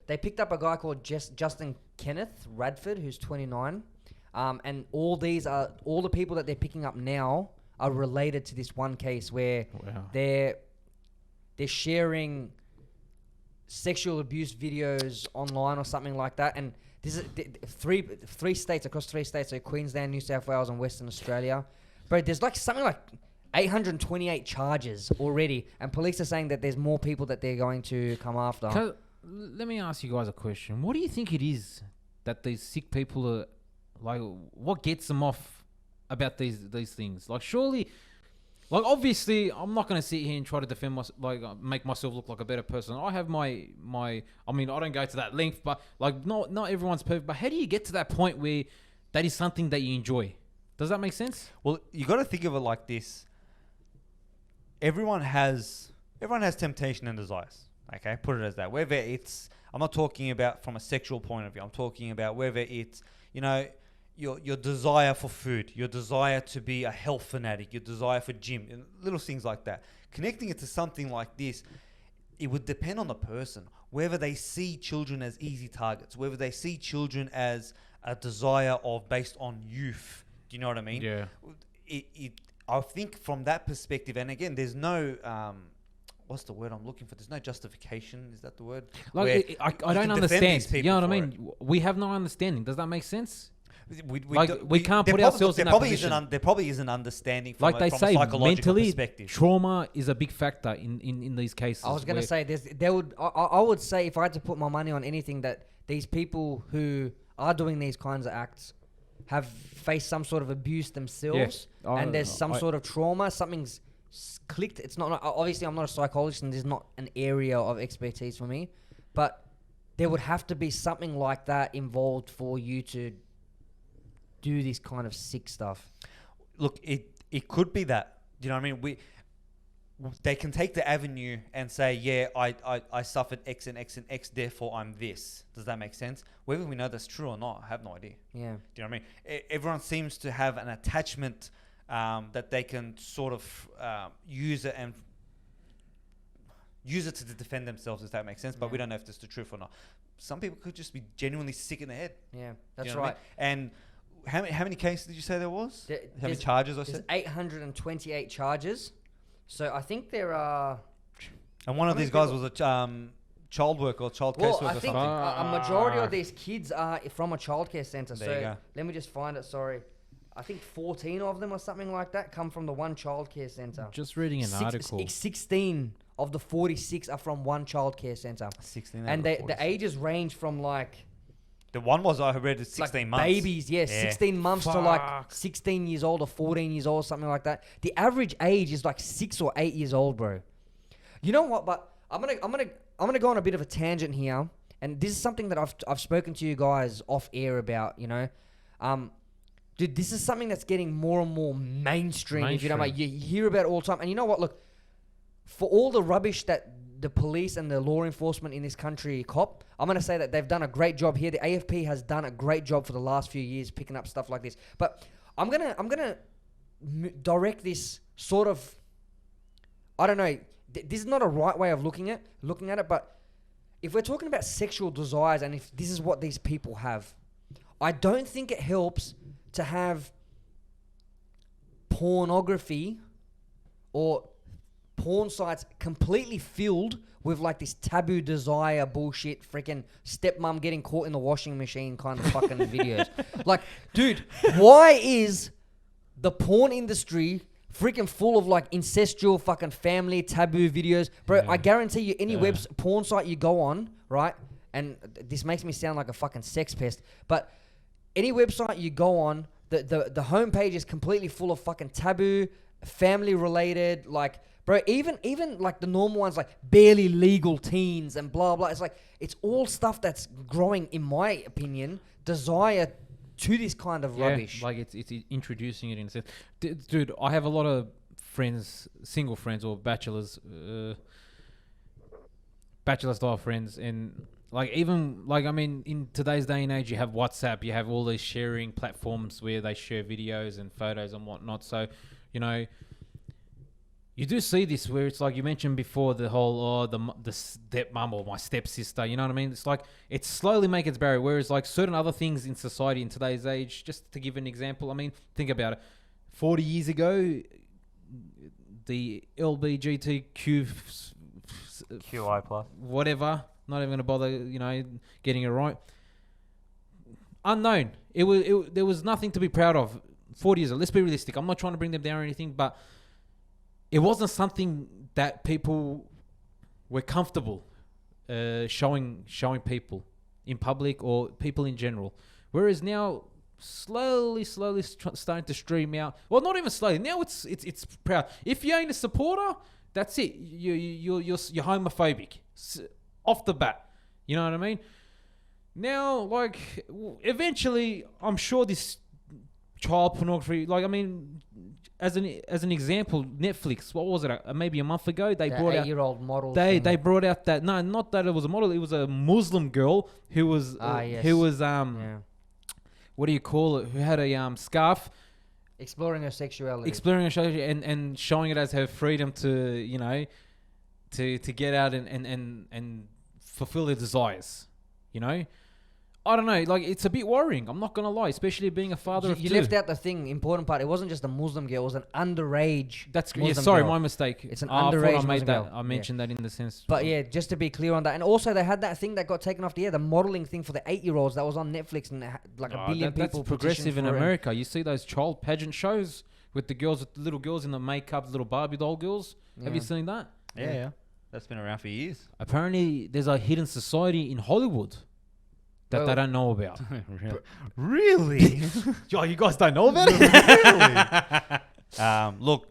they picked up a guy called Justin Kenneth Radford, who's 29. And all the people that they're picking up now are related to this one case where they're sharing sexual abuse videos online or something like that. And this is three states, across 3 states, so Queensland, New South Wales, and Western Australia. Bro, there's like something like 828 charges already, and police are saying that there's more people that they're going to come after. Let me ask you guys a question. What do you think it is that these sick people are like? What gets them off about these things? Like, surely, like, obviously, I'm not going to sit here and try to defend make myself look like a better person. I have my. I mean, I don't go to that length, but like, not everyone's perfect. But how do you get to that point where that is something that you enjoy? Does that make sense? Well, you got to think of it like this. Everyone has temptation and desires. Okay, put it as that. Whether it's, I'm not talking about from a sexual point of view. I'm talking about whether it's, your desire for food, your desire to be a health fanatic, your desire for gym, and little things like that. Connecting it to something like this, it would depend on the person. Whether they see children as easy targets, whether they see children as a desire based on youth. Do you know what I mean? Yeah. I think from that perspective, and again, there's no, what's the word I'm looking for? There's no justification. Is that the word? Like, I don't understand. You know what I mean? We have no understanding. Does that make sense? We can't put ourselves in that position. There probably is an understanding from like they from say, a psychological mentally, perspective. Trauma is a big factor in these cases. I was going to say, I would say, if I had to put my money on anything, that these people who are doing these kinds of acts have faced some sort of abuse themselves, and there's some sort of trauma, something's clicked. It's not, obviously I'm not a psychologist and there's not an area of expertise for me, but there would have to be something like that involved for you to do this kind of sick stuff. Look, it could be that. You know what I mean? They can take the avenue and say, yeah, I suffered X and X and X, therefore I'm this. Does that make sense? Whether we know that's true or not, I have no idea. Yeah. Do you know what I mean? Everyone seems to have an attachment that they can sort of use it to defend themselves, if that makes sense. But we don't know if that's the truth or not. Some people could just be genuinely sick in the head. Yeah, that's right. I mean? And how many cases did you say there was? How many charges? There's 828 charges. So I think there are... And one of these guys was a child worker or child caseworker. Well, I think a majority of these kids are from a childcare centre. So let me just find it, sorry. I think 14 of them or something like that come from the one childcare centre. Just reading an article. 16 of the 46 are from one childcare centre. 16 and the ages range from like... The one was, I read, 16 months. Babies, 16 months to like 16 years old or 14 years old, something like that. The average age is like 6 or 8 years old, bro. You know what? But I'm gonna go on a bit of a tangent here, and this is something that I've spoken to you guys off air about. Dude, this is something that's getting more and more mainstream. If you don't mind, you hear about it all the time. And you know what? Look, for all the rubbish that the police and the law enforcement in this country cop, I'm going to say that they've done a great job here. The AFP has done a great job for the last few years picking up stuff like this. But I'm going to direct this sort of, I don't know, this is not a right way of looking at it, but if we're talking about sexual desires and if this is what these people have, I don't think it helps to have pornography or porn sites completely filled with like this taboo desire bullshit, freaking stepmom getting caught in the washing machine kind of fucking videos. Like, dude, why is the porn industry freaking full of like incestual fucking family taboo videos? Bro, I guarantee you any porn site you go on, right? And this makes me sound like a fucking sex pest, but any website you go on, the homepage is completely full of fucking taboo, family related, like, bro, even like the normal ones, like barely legal teens and blah, blah. It's like, it's all stuff that's growing, in my opinion, desire to this kind of rubbish. Like it's introducing it in a sense. Dude, I have a lot of friends, single friends or bachelor style friends, and like even like, I mean, in today's day and age, you have WhatsApp, you have all these sharing platforms where they share videos and photos and whatnot. So, You do see this where it's like you mentioned before, the whole the stepmom or my stepsister. You know what I mean? It's like it's slowly making its barrier. Whereas like certain other things in society in today's age, just to give an example, I mean, think about it. 40 years ago, the LBGTQ QI plus. whatever, not even gonna bother, getting it right. Unknown. There was nothing to be proud of. 40 years ago. Let's be realistic. I'm not trying to bring them down or anything, but it wasn't something that people were comfortable showing people in public or people in general. Whereas now, slowly starting to stream out. Well, not even slowly. Now it's proud. If you ain't a supporter, that's it. You're homophobic off the bat. You know what I mean? Now, like, eventually, I'm sure this child pornography, like, I mean, as an example, Netflix, what was it? Maybe a month ago, they brought out 8-year-old model. They brought out that, no, not that it was a model. It was a Muslim girl who was Yeah. what do you call it? Who had a scarf, Exploring her sexuality. and showing it as her freedom to to get out and fulfill their desires. I don't know. Like, it's a bit worrying. I'm not gonna lie, especially being a father of two. You left out the important part. It wasn't just a Muslim girl. It was an underage. That's Muslim sorry, girl. my mistake. It's an I thought underage I made Muslim that. girl. I mentioned that in the sense. But yeah, just to be clear on that, and also they had that thing that got taken off the air, the modeling thing for the 8-year-olds that was on Netflix, and like a billion people. That's progressive in petitioned for it. America. You see those child pageant shows with the little girls in the makeup, little Barbie doll girls. Have you seen that? Yeah. That's been around for years. Apparently, there's a hidden society in Hollywood that they don't know about. Really? Oh, you guys don't know about it? Really? Look,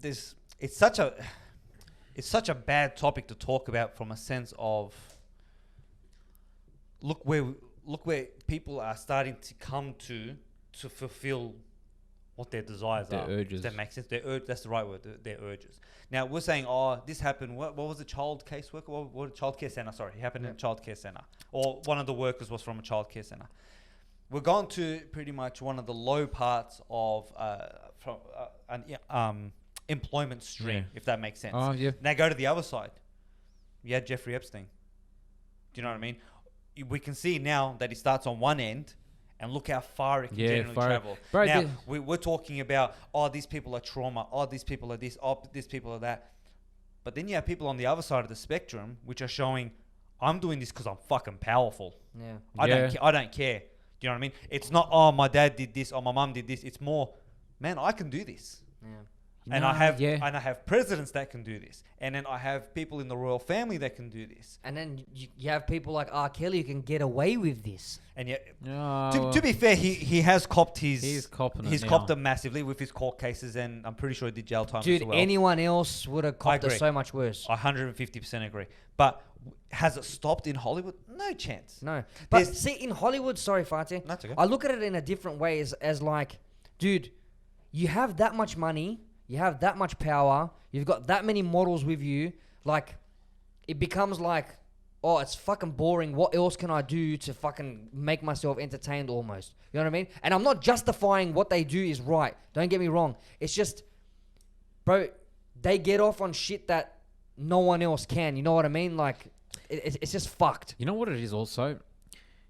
it's such a bad topic to talk about from a sense of look where people are starting to come to fulfill what their desires Their are. urges. If that makes sense. That's the right word. Their urges. Now we're saying, this happened. What was it? Child caseworker? What childcare center? Sorry, it happened in a childcare center, or one of the workers was from a childcare center. We're going to pretty much one of the low parts of an employment stream, if that makes sense. Oh, yeah. Now go to the other side. You had Jeffrey Epstein. Do you know what I mean? We can see now that he starts on one end, and look how far it can generally travel. Bro, now, we're talking about, these people are trauma. These people are this. These people are that. But then you have people on the other side of the spectrum, which are showing, I'm doing this because I'm fucking powerful. Yeah. I don't care. Do you know what I mean? It's not, my dad did this or my mum did this. It's more, man, I can do this. Yeah. And I have presidents that can do this, and then I have people in the royal family that can do this, And then you have people like R. Kelly who can get away with this. and yet, to be fair, he has copped He's copping it he's now. copped it massively with his court cases, and I'm pretty sure he did jail time Dude, as well. anyone else would have copped it agree. so much worse. I 150% agree. But has it stopped in Hollywood? No chance. No. But There's- see, in Hollywood, sorry, Fatih, That's okay. I look at it in a different way as like, dude, you have that much money, you have that much power, you've got that many models with you, like, it becomes like, it's fucking boring. What else can I do to fucking make myself entertained almost? You know what I mean? And I'm not justifying what they do is right. Don't get me wrong. It's just, bro, they get off on shit that no one else can. You know what I mean? Like, it's just fucked. You know what it is also?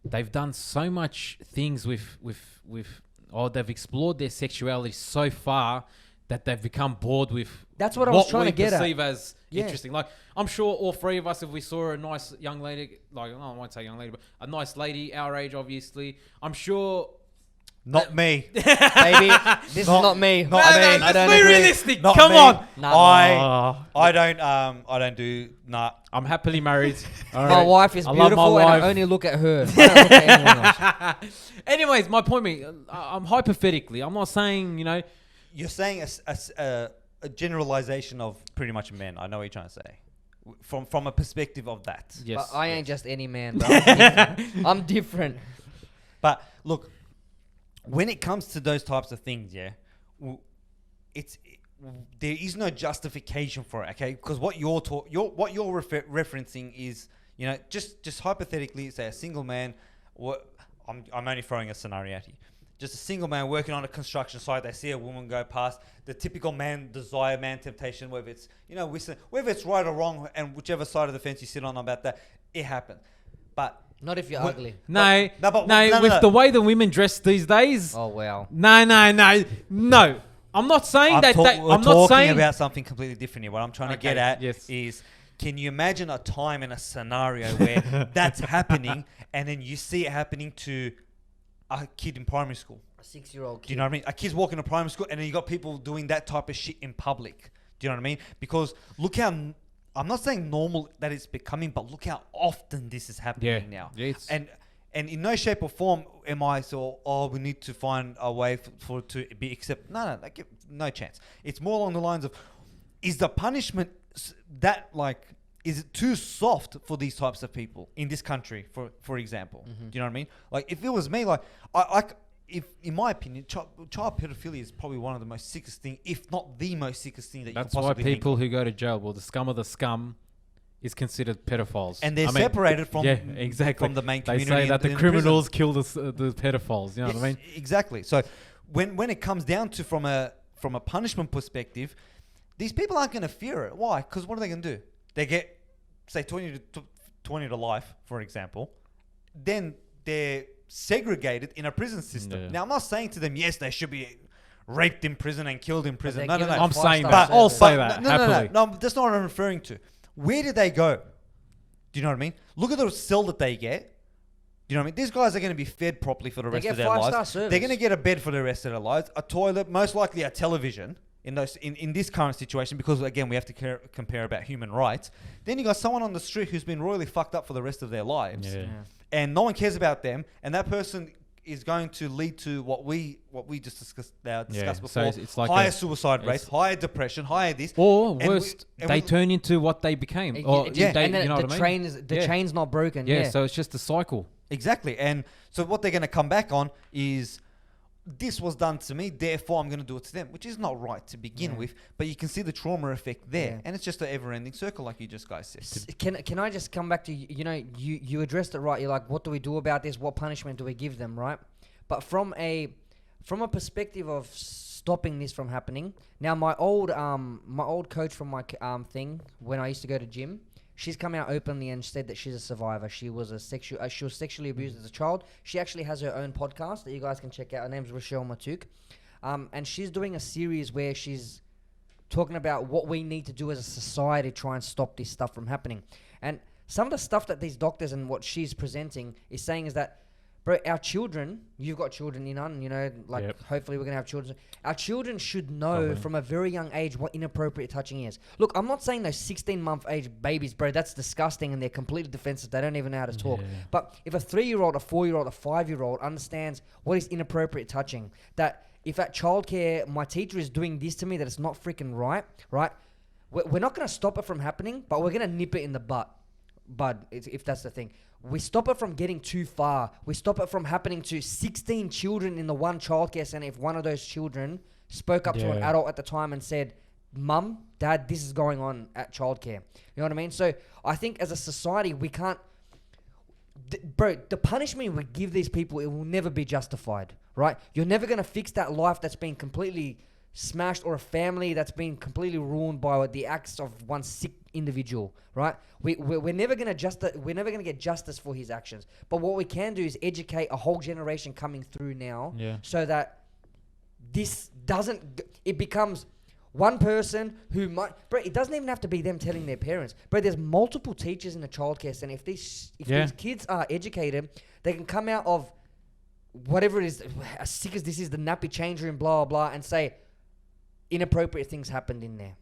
They've done so much things they've explored their sexuality so far that they've become bored with. That's what I was trying to get at. Perceive as Yeah. interesting. Like, I'm sure all three of us, if we saw a nice young lady, I won't say young lady, but a nice lady our age, obviously, I'm sure. Not me. Baby, this is not me. not me. I Let's don't be agree. realistic. Not Come me. on. Nah. I don't do. Nah. I'm happily married. All My right. wife is I love beautiful, my and wife. I only look at her. I don't look at anyone else. Anyways, my point being, I'm hypothetically. I'm not saying, You're saying a generalization of pretty much men. I know what you're trying to say. From a perspective of that. Yes. But I ain't just any man, bro. I'm different. But look, when it comes to those types of things, there is no justification for it, okay? Because what you're referencing is, just hypothetically, say a single man. I'm only throwing a scenario at you. just a single man working on a construction site. They see a woman go past. The typical man desire, man temptation, whether it's, whether it's right or wrong, and whichever side of the fence you sit on about that, it happened. But Not if you're ugly. No, no, with the way the women dress these days. Oh wow. No. I'm not saying we're I'm not talking saying about something completely different here. What I'm trying to get at yes. is, can you imagine a time and a scenario where that's happening, and then you see it happening to a kid in primary school? A 6-year-old kid. Do you know what I mean? A kid's walking to primary school, and then you got people doing that type of shit in public. Do you know what I mean? Because look how, I'm not saying normal that it's becoming, but look how often this is happening now. Yeah, and in no shape or form am I we need to find a way for it to be accepted. No chance. It's more along the lines of, is the punishment is it too soft for these types of people in this country, for example? Mm-hmm. Do you know what I mean? Like, if it was me, if in my opinion, child pedophilia is probably one of the most sickest thing, if not the most sickest thing that you can That's why possibly people think who go to jail, well, the scum of the scum, is considered pedophiles. And they're separated from exactly. from the main They community. say that the in criminals prison. kill the pedophiles. You know what I mean? Exactly. So when it comes down to from a punishment perspective, these people aren't going to fear it. Why? Because what are they going to do? They get, say, 20 to life, for example. Then they're segregated in a prison system. Yeah. Now, I'm not saying to them, yes, they should be raped in prison and killed in prison. No. I'm saying that. But- I'll say that happily. No, that's not what I'm referring to. Where did they go? Do you know what I mean? Look at the cell that they get. Do you know what I mean? These guys are going to be fed properly for the rest of their lives. five-star service. They're going to get a bed for the rest of their lives, a toilet, most likely a television in this current situation, because again, we have to compare about human rights. Then you got someone on the street who's been royally fucked up for the rest of their lives, and no one cares about them, and that person is going to lead to what we just discussed before. So it's like higher suicide rates, higher depression, higher this. Or And worst, they turn into what they became. Or and they, then you know the what I mean? chain's not broken. Yeah, so it's just a cycle. Exactly. And so what they're going to come back on is, this was done to me, therefore I'm going to do it to them, which is not right to begin with, but you can see the trauma effect there. Yeah. And it's just an ever-ending circle, like you just guys said. Can I just come back to, you addressed it right. You're like, what do we do about this? What punishment do we give them, right? But from a perspective of stopping this from happening, now my old coach from my thing, when I used to go to gym, she's come out openly and said that she's a survivor. She was she was sexually abused as a child. She actually has her own podcast that you guys can check out. Her name's Rochelle Matuk, and she's doing a series where she's talking about what we need to do as a society to try and stop this stuff from happening. And some of the stuff that these doctors and what she's presenting is saying is that, bro, our children, you've got children, hopefully we're going to have children. Our children should know from a very young age what inappropriate touching is. Look, I'm not saying those 16-month age babies, bro, that's disgusting and they're completely defensive. They don't even know how to talk. Yeah. But if a 3-year-old, a 4-year-old, a 5-year-old understands what is inappropriate touching, that if at childcare my teacher is doing this to me, that it's not freaking right, we're not going to stop it from happening, but we're going to nip it in the bud, if that's the thing. We stop it from getting too far. We stop it from happening to 16 children in the one childcare center. If one of those children spoke up to an adult at the time and said, Mum, Dad, this is going on at childcare. You know what I mean? So I think as a society, we can't... bro, the punishment we give these people, it will never be justified, right? You're never going to fix that life that's been completely smashed, or a family that's been completely ruined by the acts of one sick individual, right? We're never going to get justice for his actions. But what we can do is educate a whole generation coming through now, so that this it becomes one person who might, bro, it doesn't even have to be them telling their parents. Bro, there's multiple teachers in the childcare center. If these kids are educated, they can come out of whatever it is, as sick as this is, the nappy change room, blah, blah, and say, inappropriate things happened in there.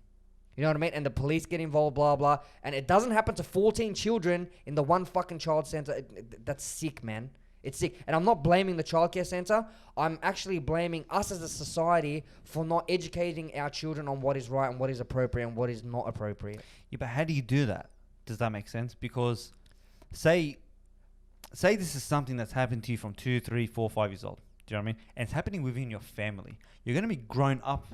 You know what I mean? And the police get involved, blah, blah. And it doesn't happen to 14 children in the one fucking child center. That's sick, man. It's sick. And I'm not blaming the childcare center. I'm actually blaming us as a society for not educating our children on what is right and what is appropriate and what is not appropriate. Yeah, but how do you do that? Does that make sense? Because say this is something that's happened to you from 2, 3, 4, 5 years old. Do you know what I mean? And it's happening within your family. You're going to be grown up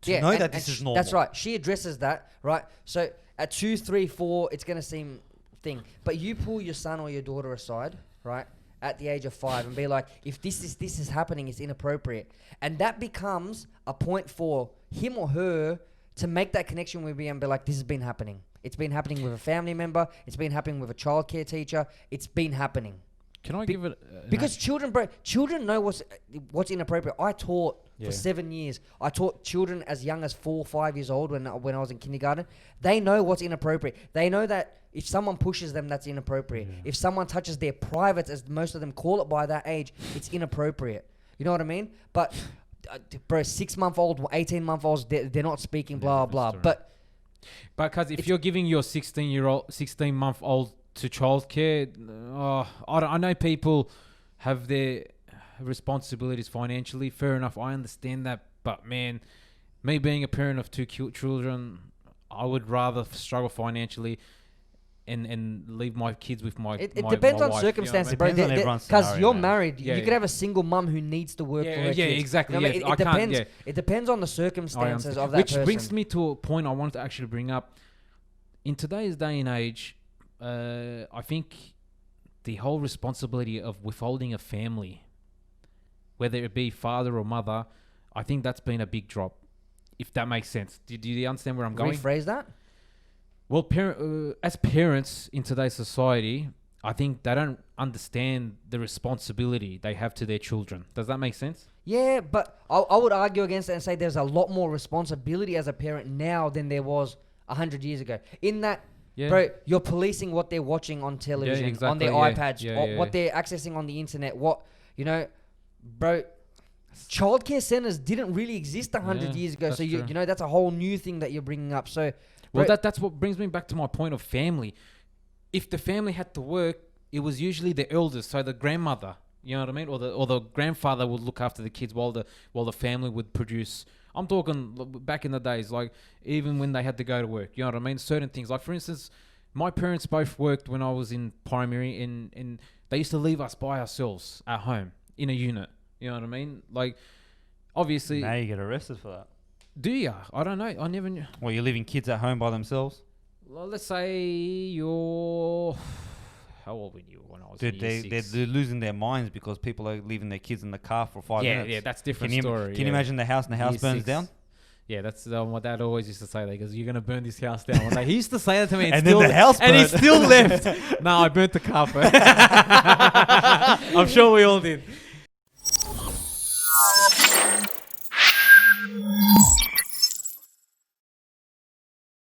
to know that this is normal. That's right. She addresses that, right? So at 2, 3, 4, it's going to seem thing. But you pull your son or your daughter aside, right? at the age of 5 and be like, if this is happening, it's inappropriate. And that becomes a point for him or her to make that connection with me and be like, this has been happening. It's been happening with a family member. It's been happening with a childcare teacher. It's been happening. Can I give it? Because children know what's inappropriate. I taught for 7 years. I taught children as young as 4 or 5 years old when I was in kindergarten. They know what's inappropriate. They know that if someone pushes them, that's inappropriate. Yeah. If someone touches their privates, as most of them call it by that age, it's inappropriate. You know what I mean? But, bro, 6-month-old, 18-month-olds, they're not speaking blah, blah. But because if you're giving your 16-month-old to childcare, I know people have their responsibilities financially. Fair enough, I understand that. But man, me being a parent of 2 children, I would rather struggle financially and leave my kids with my It my, depends my on wife, circumstances, you know what I mean? bro. Everyone's Because scenario, you're man. married, Yeah, you yeah. could have a single mum who needs to work for her Yeah, kids. exactly. You know what I Yeah, mean? I can't, depends. yeah. It depends on the circumstances of that Which person. brings me to a point I wanted to actually bring up. In today's day and age, I think the whole responsibility of withholding a family, whether it be father or mother, I think that's been a big drop. If that makes sense. Do you understand where I'm going? Rephrase that. Well, as parents in today's society, I think they don't understand the responsibility they have to their children. Does that make sense? Yeah, but I would argue against it and say there's a lot more responsibility as a parent now than there was 100 years ago. In that, bro, you're policing what they're watching on television, on their iPads, what they're accessing on the internet. Bro, childcare centers didn't really exist 100 years ago. So that's a whole new thing that you're bringing up. So, well, that's what brings me back to my point of family. If the family had to work, it was usually the elders, so the grandmother, you know what I mean, or the grandfather would look after the kids while the family would produce. I'm talking back in the days, like even when they had to go to work, you know what I mean. Certain things, like for instance, my parents both worked when I was in primary, and they used to leave us by ourselves at home in a unit. You know what I mean? Like, obviously. Now you get arrested for that. Do you? I don't know. I never knew. Well, you're leaving kids at home by themselves? Well, let's say you're... How old were you when I was in year 6? They're losing their minds because people are leaving their kids in the car for 5 minutes. Yeah, that's a different Can story. you imagine the house and the house Year burns 6. down? Yeah, that's what Dad always used to say. That because you're gonna burn this house down. One day. He used to say that to me, And then the house and he burnt. still left. No, I burnt the car first. I'm sure we all did.